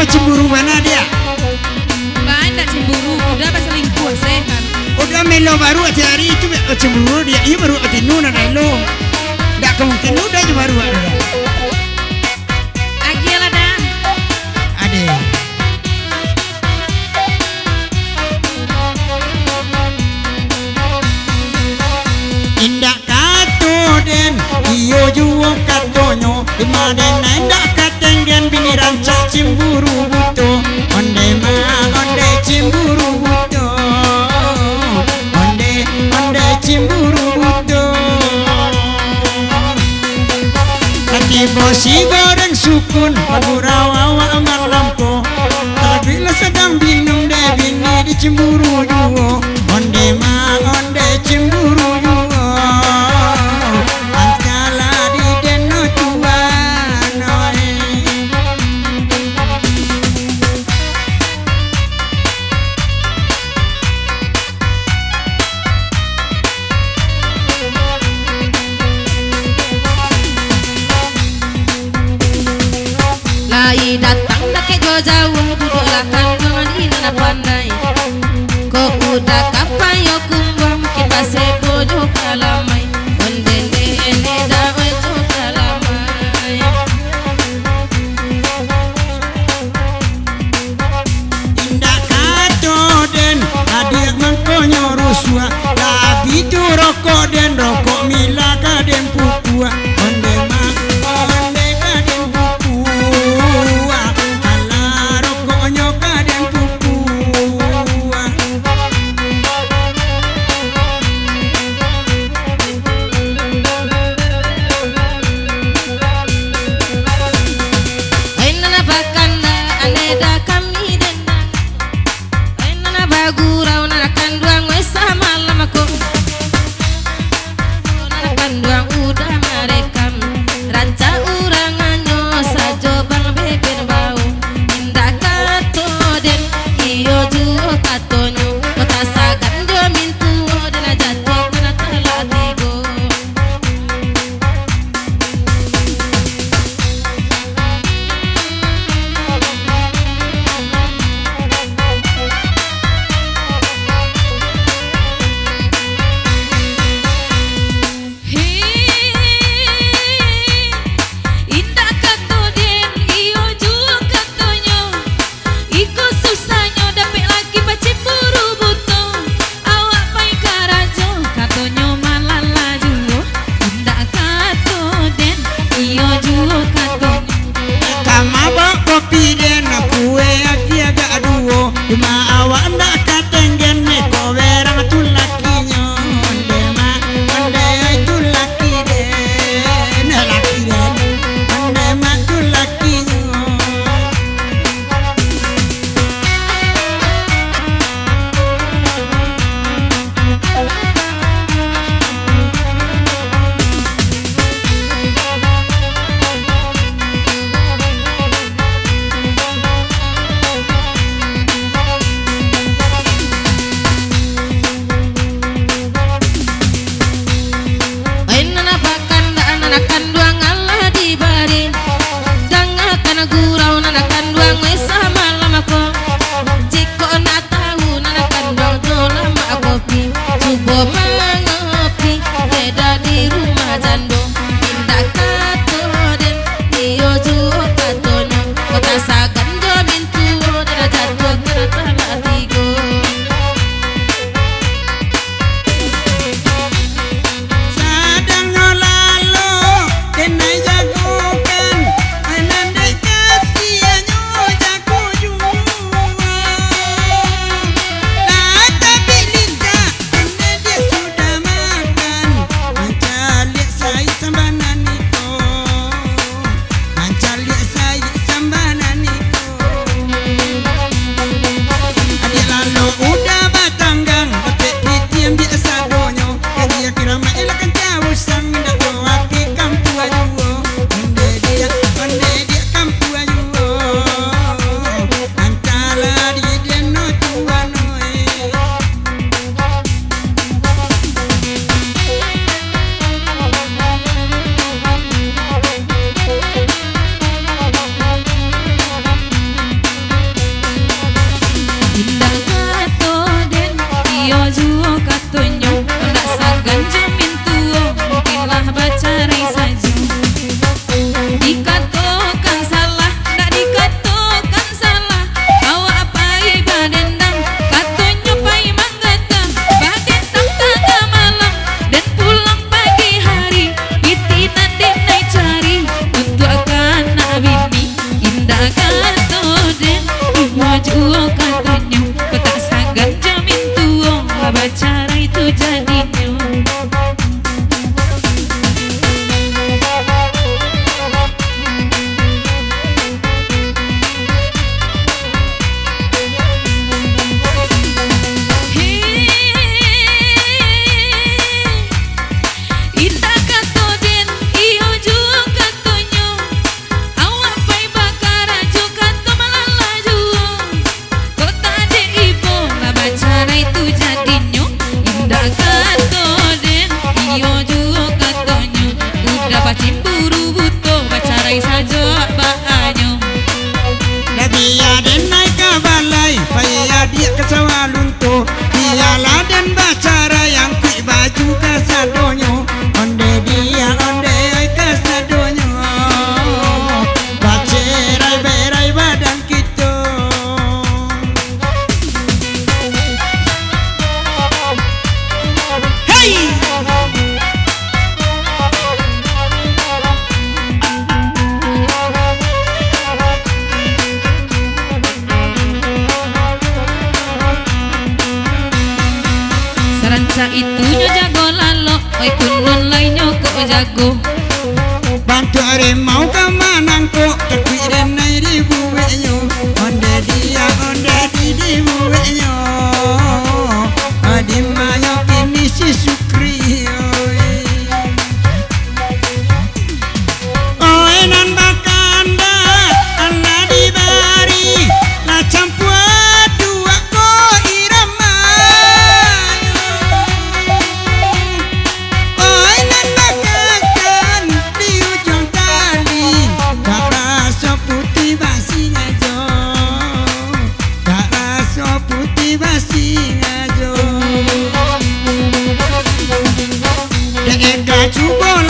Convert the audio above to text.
cemburu mana dia? Banyak cemburu, udah pas selingkuh sehat. Udah melo baru aja hari itu cemburu dia. Iya baru aja nuna lo. Nggak kemungkin udah aja baru ada. Agil ada. Ada. Indah kato den, iyo juo katonyo. Imaden indah katenggen bini rancak cemburu buto. Onde ma onde cemburu buto. Onde cemburu buto. Hati bosi goreng sukun, lagu rawa amat lampu. Bila sedang bingung deh bini dicemburu juo. Onde ma onde cemburu juo. Lai datang dah ke jauh duduk lakan dengan ina pandai. Kau udah kapan yo kumbang mungkin pase bojo kalamai. Ondende ene dah wejo kalamai. Indah kato den, adik mangkonyo rusua. Labi tu rokok den, rokok mila kaden pupua. Onde ma onde kaden pupua. Ala rokoknya kaden pupua. Ainana bakanda aneda kami dendang. Ainana bagurau nana kanduang wesa malam aku. Nana kanduang udah merekam. Ranca uranganyo sajo bang beber bau. Indah kato den iyo juo katonyo. Kota sagan jo mintu dena jatuh kena telatigo. Indah kato den iyo juo katonyo. Iko susahnya dapet lagi pacemburu buto. Awak pai karajo katonyo malala juo. Indah kato den iyo juo katonyo. Kama bawa kopi den, kue aki agak duo. Cuma awak ndak katenggen me kowerang tu lakinya. Onde ma onde tu laki den, laki den. Onde ma tu lakinya. Ainana bakanda anana kanduang Allah dibari. Danga kana gurau nana kanduang wesa malam aku. Jiko na tahu nana kanduang dola ma kopi. Subo mangopi beda di rumah jando. Indah kato den iyo juo katonyo. Kota sagan jo mintu dena jatuh kena telatigo. Sadang ngolalo, kena jagokan. Ananda kasihannya jago jua. Lah tapi lika, kena dia sudah makan. Mancalik saya sambanan itu. Mancalik saya sambanan itu. Adik lalu udah batanggang, tapi pitiam biasa donyo. Yang dia kira main kan jauh sang minda doa ke kampu ajuo. Onde dia kampu ajuo. Antala di deno tuano duo katanya, kau tak sanggan jamin tuo, bacara itu jadinya. Cimburu butuh bacarai saja bahanyo. Dia den naik ke balai, payah dia ke sawah lunto. Dia laden bacara yang kui baju ke sadonyo. Onde dia onde ke sadonyo. Bacerai berai badan kita. Hey! Ranca itunya jago lalo, oi kunun lainnya kok jago. Bantu harimau ke manangko, tekui dan nai di buweknya. Onde dia onde di buweknya. Adi mayo kini si Sukri. Oi nan bakanda, Allah dibari, la campur dua ko irama. Cuba